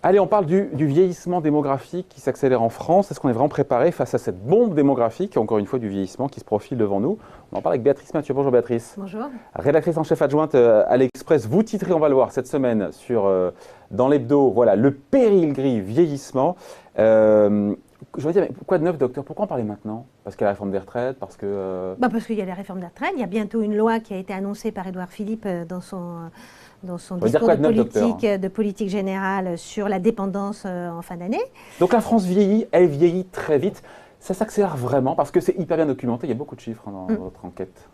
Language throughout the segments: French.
Allez, on parle du vieillissement démographique qui s'accélère en France. Est-ce qu'on est vraiment préparé face à cette bombe démographique, encore une fois du vieillissement qui se profile devant nous? On en parle avec Béatrice Mathieu. Bonjour Béatrice. Bonjour. Rédactrice en chef adjointe à l'Express. Vous titrez, on va le voir cette semaine, dans l'hebdo, voilà, le péril gris vieillissement. Je veux dire, mais quoi de neuf, docteur? Pourquoi en parler maintenant? Parce qu'il y a la réforme des retraites, parce que... Parce qu'il y a la réforme des retraites. Il y a bientôt une loi qui a été annoncée par Édouard Philippe dans son discours de politique générale sur la dépendance en fin d'année. Donc la France vieillit, elle vieillit très vite. Ça s'accélère vraiment parce que c'est hyper bien documenté. Il y a beaucoup de chiffres dans votre enquête.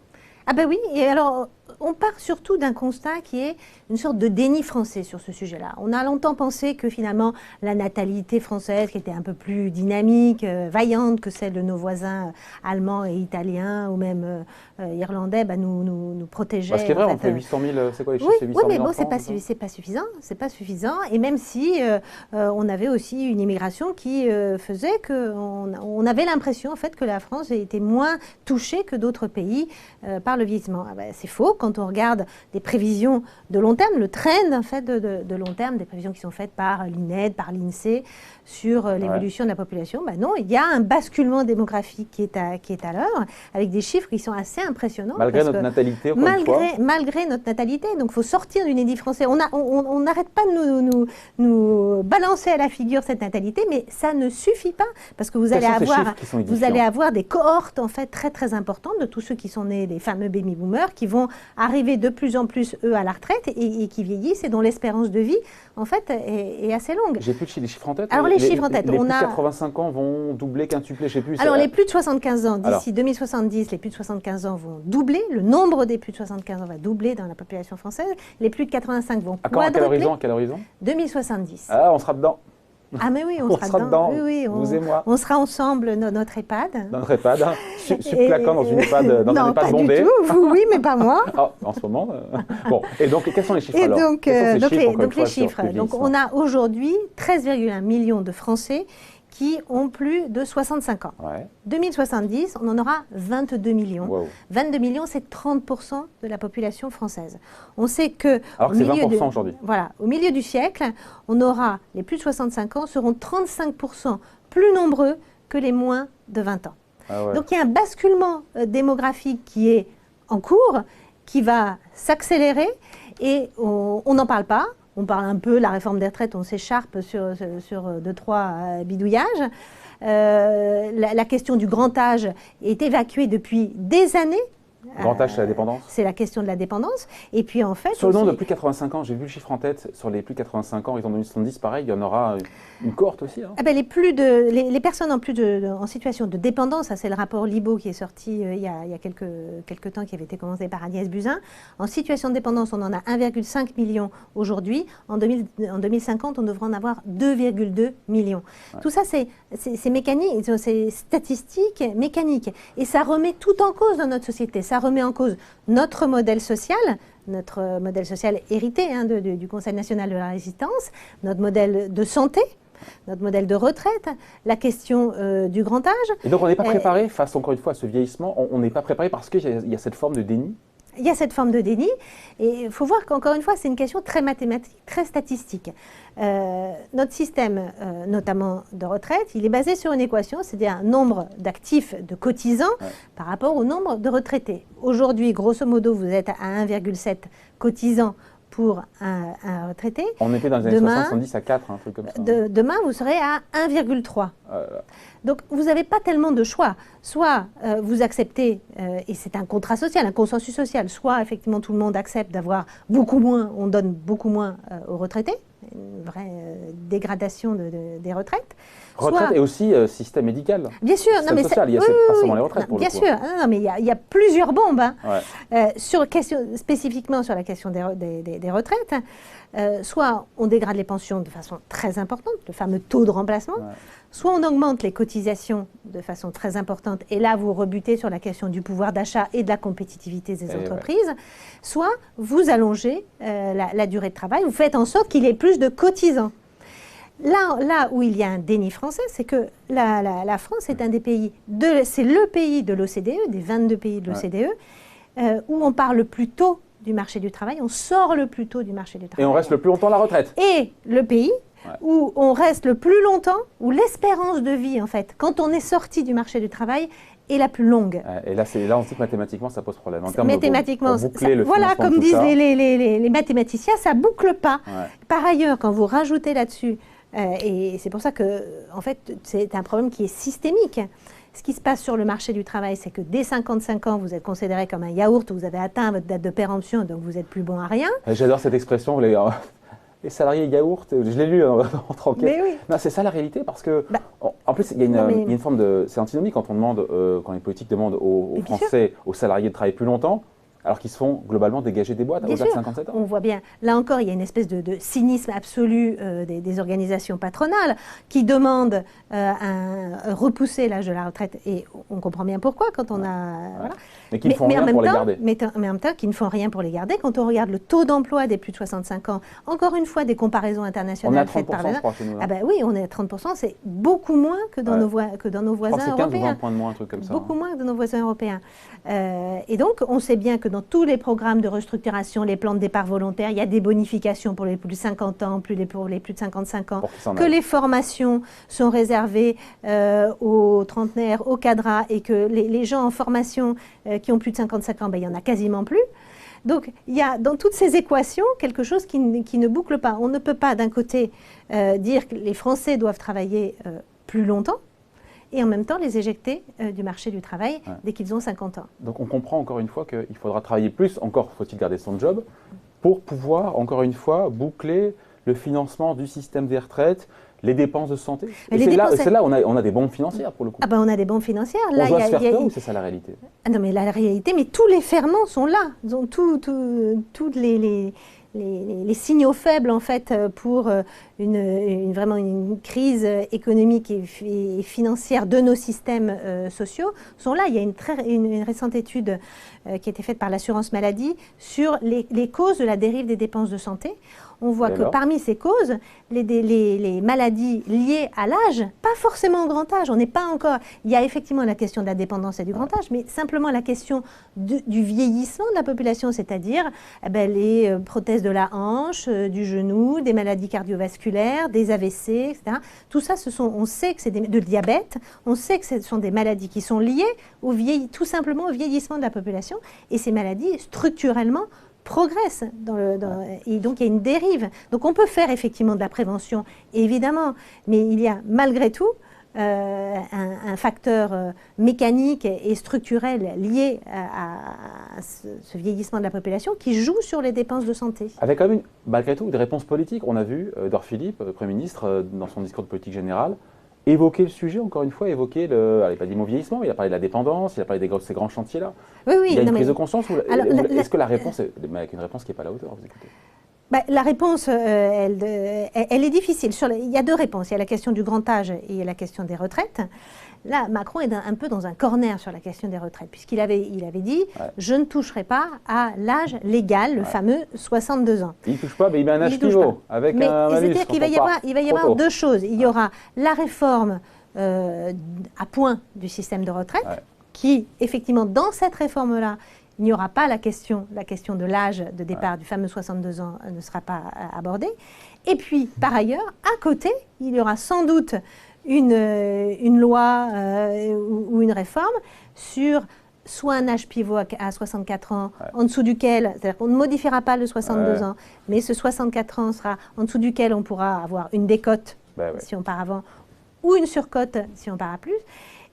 Ah ben oui, et alors on part surtout d'un constat qui est une sorte de déni français sur ce sujet-là. On a longtemps pensé que finalement la natalité française, qui était un peu plus dynamique, vaillante que celle de nos voisins allemands et italiens ou même irlandais, nous protégeait. Parce qu'il est vrai, on fait 800 000, c'est quoi les chiffres? Oui, mais bon, c'est pas suffisant, c'est pas suffisant. Et même si on avait aussi une immigration qui faisait qu'on avait l'impression en fait que la France était moins touchée que d'autres pays par le vieillissement. C'est faux quand on regarde des prévisions de long terme, le trend en fait de long terme, des prévisions qui sont faites par l'INED, par l'INSEE sur l'évolution de la population. Non, il y a un basculement démographique qui est à l'heure, avec des chiffres qui sont assez impressionnants. Malgré notre natalité, malgré notre natalité. Donc il faut sortir du inédit français. On n'arrête pas de nous balancer à la figure cette natalité, mais ça ne suffit pas, parce que vous allez avoir des cohortes en fait très très importantes de tous ceux qui sont nés des fameux baby boomers, qui vont arriver de plus en plus eux à la retraite et qui vieillissent et dont l'espérance de vie en fait est assez longue. J'ai plus les chiffres en tête. Alors les chiffres en tête, les plus de 85 ans vont doubler, quintupler, je sais plus. Alors les plus de 75 ans, d'ici 2070, les plus de 75 ans vont doubler. Le nombre des plus de 75 ans va doubler dans la population française. Les plus de 85 vont quadrupler. À quel horizon 2070. Ah, on sera dedans. Ah mais oui, on sera dedans. Oui, vous et moi. On sera ensemble dans notre EHPAD. Dans notre EHPAD, subclaquant dans une EHPAD, dans un EHPAD bondé. Non, pas du tout, oui, mais pas moi. En ce moment. Bon, et donc, quels sont les chiffres alors? Donc les chiffres. Donc, on a aujourd'hui 13,1 millions de Français qui ont plus de 65 ans. 2070, on en aura 22 millions. Wow. 22 millions, c'est 30% de la population française. On sait que... Alors que c'est 20% aujourd'hui. Voilà, au milieu du siècle, on aura, les plus de 65 ans seront 35% plus nombreux que les moins de 20 ans. Donc il y a un basculement démographique qui est en cours, qui va s'accélérer, et on n'en parle pas. On parle un peu de la réforme des retraites, on s'écharpe sur 2-3 bidouillages. La question du grand âge est évacuée depuis des années. Grand âge, c'est la dépendance? C'est la question de la dépendance. Et puis en fait... Sur le nombre de plus de 85 ans, j'ai vu le chiffre en tête, sur les plus de 85 ans, ils en ont 2070, pareil, il y en aura une cohorte aussi. Hein. Les personnes en situation de dépendance, c'est le rapport Libaud qui est sorti il y a quelques temps, qui avait été commencé par Agnès Buzyn. En situation de dépendance, on en a 1,5 million aujourd'hui. En 2050, on devrait en avoir 2,2 millions. Ouais. Tout ça, c'est mécanique, c'est statistique, mécanique. Et ça remet tout en cause dans notre société. Ça remet en cause notre modèle social hérité du Conseil national de la résistance, notre modèle de santé, notre modèle de retraite, la question du grand âge. Et donc on n'est pas préparé face, encore une fois, à ce vieillissement, on n'est pas préparé parce qu'il y a cette forme de déni? Il y a cette forme de déni, et il faut voir qu'encore une fois, c'est une question très mathématique, très statistique. Notre système, notamment de retraite, il est basé sur une équation, c'est-à-dire un nombre d'actifs, de cotisants, par rapport au nombre de retraités. Aujourd'hui, grosso modo, vous êtes à 1,7 cotisants pour un retraité. On était dans les années 70 à 4, un truc comme ça. Demain, vous serez à 1,3. Donc, vous n'avez pas tellement de choix. Soit vous acceptez, et c'est un contrat social, un consensus social, soit effectivement tout le monde accepte d'avoir beaucoup moins, on donne beaucoup moins aux retraités, une vraie dégradation des retraites. Retraite et aussi système médical. Bien sûr, non, mais social, il y a pas seulement les retraites pour bien le coup. Bien sûr, non, mais il y a plusieurs bombes. Hein. Spécifiquement sur la question des retraites, soit on dégrade les pensions de façon très importante, le fameux taux de remplacement, soit on augmente les cotisations de façon très importante, et là vous rebutez sur la question du pouvoir d'achat et de la compétitivité des entreprises, soit vous allongez la durée de travail, vous faites en sorte qu'il y ait plus de cotisants. Là où il y a un déni français, c'est que la France est un des pays, c'est le pays de l'OCDE, des 22 pays de l'OCDE, où on part le plus tôt du marché du travail, on sort le plus tôt du marché du travail. Et on reste le plus longtemps à la retraite. Et le pays où on reste le plus longtemps, où l'espérance de vie, en fait, quand on est sorti du marché du travail, est la plus longue. Et là, on sait que mathématiquement, ça pose problème. En termes mathématiquement, pour boucler le voilà, financement comme de tout disent ça. les mathématiciens, ça boucle pas. Ouais. Par ailleurs, quand vous rajoutez là-dessus, et c'est pour ça que, en fait, c'est un problème qui est systémique. Ce qui se passe sur le marché du travail, c'est que dès 55 ans, vous êtes considéré comme un yaourt, vous avez atteint votre date de péremption, donc vous n'êtes plus bon à rien. J'adore cette expression, les salariés yaourt, je l'ai lu en enquête. Mais oui. Non, c'est ça la réalité, parce que, en plus, il y a une forme de. C'est antinomique quand on demande, quand les politiques demandent aux Français, aux salariés de travailler plus longtemps, alors qu'ils se font globalement dégager des boîtes au-delà de 57 ans. On voit bien. Là encore, il y a une espèce de cynisme absolu des organisations patronales qui demandent repousser l'âge de la retraite. Et on comprend bien pourquoi quand on a... Voilà. Mais qui ne font rien pour les garder. Mais en même temps, qui ne font rien pour les garder. Quand on regarde le taux d'emploi des plus de 65 ans, encore une fois, des comparaisons internationales faites par je crois, chez nous. Ah ben oui, on est à 30%, c'est beaucoup moins que dans nos voisins européens. C'est 15 ou 20 points de moins, un truc comme ça. Beaucoup moins que dans nos voisins européens. Et donc, on sait bien que dans tous les programmes de restructuration, les plans de départ volontaires, il y a des bonifications pour les plus de 50 ans, pour les plus de 55 ans, que les formations sont réservées aux trentenaires, aux cadras, et que les gens en formation qui ont plus de 55 ans, ben, il n'y en a quasiment plus. Donc, il y a dans toutes ces équations quelque chose qui ne boucle pas. On ne peut pas, d'un côté, dire que les Français doivent travailler plus longtemps, et en même temps les éjecter du marché du travail dès qu'ils ont 50 ans. Donc on comprend encore une fois qu'il faudra travailler plus, encore faut-il garder son job, pour pouvoir encore une fois boucler le financement du système des retraites, les dépenses de santé. Et c'est là où on a des bombes financières pour le coup. Ah ben on a des bombes financières. On doit se faire peur ou c'est ça la réalité? Ah non mais la réalité, mais tous les ferments sont là. Toutes les signaux faibles en fait pour vraiment une crise économique et financière de nos systèmes sociaux sont là. Il y a une récente étude qui a été faite par l'assurance maladie sur les causes de la dérive des dépenses de santé. On voit que parmi ces causes, les maladies liées à l'âge, pas forcément au grand âge, on n'est pas encore... Il y a effectivement la question de la dépendance et du grand âge, mais simplement la question du vieillissement de la population, c'est-à-dire les prothèses de la hanche, du genou, des maladies cardiovasculaires, des AVC, etc. Tout ça, on sait que c'est de diabète, on sait que ce sont des maladies qui sont liées tout simplement au vieillissement de la population, et ces maladies, structurellement, progresse et donc il y a une dérive. Donc on peut faire effectivement de la prévention, évidemment, mais il y a malgré tout un facteur mécanique et structurel lié à ce vieillissement de la population qui joue sur les dépenses de santé. Avec quand même malgré tout des réponses politiques. On a vu Édouard Philippe, Premier ministre, dans son discours de politique générale, évoquer le sujet, encore une fois, évoquer il n'a pas dit mot vieillissement, il a parlé de la dépendance, il a parlé de ces grands chantiers-là. Oui, il y a une prise de conscience est-ce que la réponse est avec une réponse qui n'est pas à la hauteur, vous écoutez? La réponse, elle est difficile. Il y a deux réponses. Il y a la question du grand âge et il y a la question des retraites. Là, Macron est un peu dans un corner sur la question des retraites, puisqu'il avait dit « je ne toucherai pas à l'âge légal, le fameux 62 ans ». Il ne touche pas, mais il met un âge pivot, avec un malus. C'est-à-dire qu'il va y avoir deux choses. Il y aura la réforme à point du système de retraite, qui, effectivement, dans cette réforme-là, il n'y aura pas la question de l'âge de départ du fameux 62 ans ne sera pas abordée. Et puis, par ailleurs, à côté, il y aura sans doute une loi ou une réforme sur soit un âge pivot à 64 ans, en dessous duquel, c'est-à-dire qu'on ne modifiera pas le 62 ans, mais ce 64 ans sera en dessous duquel on pourra avoir une décote si on part avant, ou une surcote si on part à plus.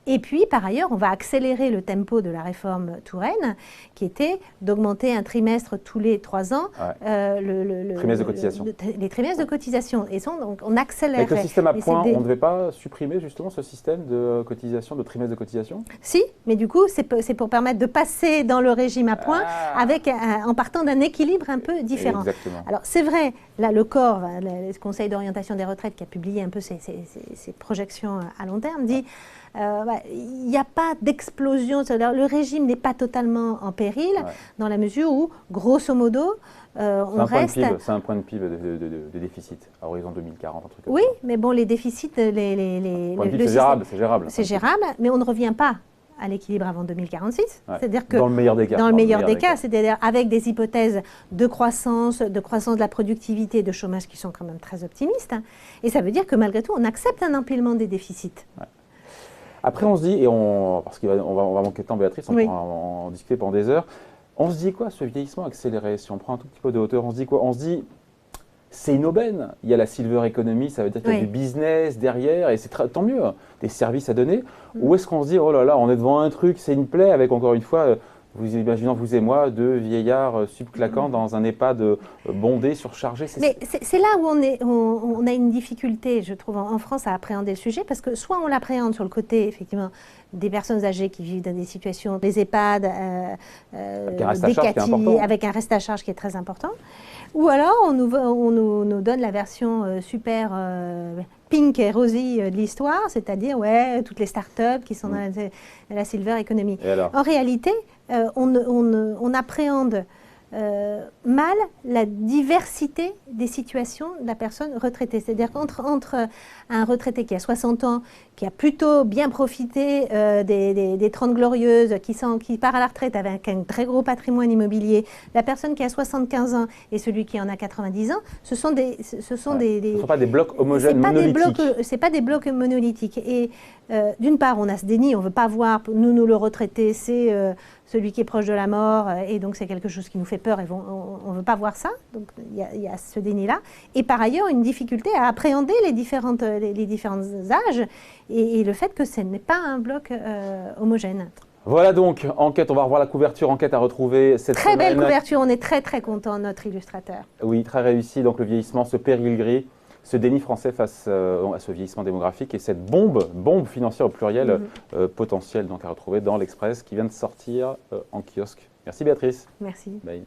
Et puis, par ailleurs, on va accélérer le tempo de la réforme Touraine, qui était d'augmenter un trimestre tous les 3 ans trimestre de cotisation. Les trimestres de cotisation. Et ça, donc, on accélère. Avec le système à points, on ne devait pas supprimer justement ce système de cotisation, de trimestre de cotisation? Si, mais du coup, c'est pour permettre de passer dans le régime à points en partant d'un équilibre un peu différent. Exactement. Alors, c'est vrai, là, le COR, le Conseil d'orientation des retraites, qui a publié un peu ses projections à long terme, dit... il n'y a pas d'explosion, le régime n'est pas totalement en péril dans la mesure où, grosso modo, on reste... C'est un point de PIB de déficit à horizon 2040, un truc comme ça. Oui, mais bon, les déficits... c'est gérable. C'est gérable, mais on ne revient pas à l'équilibre avant 2046. Ouais. C'est-à-dire que Dans le meilleur des cas. dans le meilleur des cas, c'est-à-dire avec des hypothèses de croissance de la productivité, de chômage qui sont quand même très optimistes. Hein. Et ça veut dire que malgré tout, on accepte un empilement des déficits. Ouais. Après, on se dit, parce qu'on va manquer de temps, Béatrice, on pourra en discuter pendant des heures. On se dit quoi, ce vieillissement accéléré? Si on prend un tout petit peu de hauteur, on se dit quoi? On se dit, c'est une aubaine. Il y a la silver economy, ça veut dire qu'il y a du business derrière, et c'est tant mieux, hein, des services à donner. Ou est-ce qu'on se dit, oh là là, on est devant un truc, c'est une plaie, avec encore une fois, vous imaginez, vous et moi, deux vieillards subclaquants dans un EHPAD bondé, surchargé. Mais c'est là où on a une difficulté, je trouve, en France à appréhender le sujet, parce que soit on l'appréhende sur le côté, effectivement, des personnes âgées qui vivent dans des situations, des EHPAD avec un reste à charge qui est très important, ou alors on nous donne la version super pink et rosy de l'histoire, c'est-à-dire toutes les startups qui sont dans la silver economy. En réalité, on appréhende mal la diversité des situations de la personne retraitée. C'est-à-dire qu'entre un retraité qui a 60 ans, qui a plutôt bien profité des 30 glorieuses, qui part à la retraite avec un très gros patrimoine immobilier, la personne qui a 75 ans et celui qui en a 90 ans, ce sont pas des blocs homogènes, monolithiques. Ce pas des blocs monolithiques. Et d'une part, on a ce déni, on ne veut pas voir, nous le retraité, c'est celui qui est proche de la mort, et donc c'est quelque chose qui nous fait peur, et on ne veut pas voir ça, donc il y a ce déni-là. Et par ailleurs, une difficulté à appréhender les différents âges, et le fait que ce n'est pas un bloc homogène. Voilà donc, enquête, on va revoir la couverture, enquête à retrouver cette semaine. Très belle couverture, on est très très content, notre illustrateur. Oui, très réussi, donc le vieillissement, ce péril gris, ce déni français face à ce vieillissement démographique et cette bombe financière au pluriel potentielle donc à retrouver dans l'Express qui vient de sortir en kiosque. Merci Béatrice. Merci. Bye.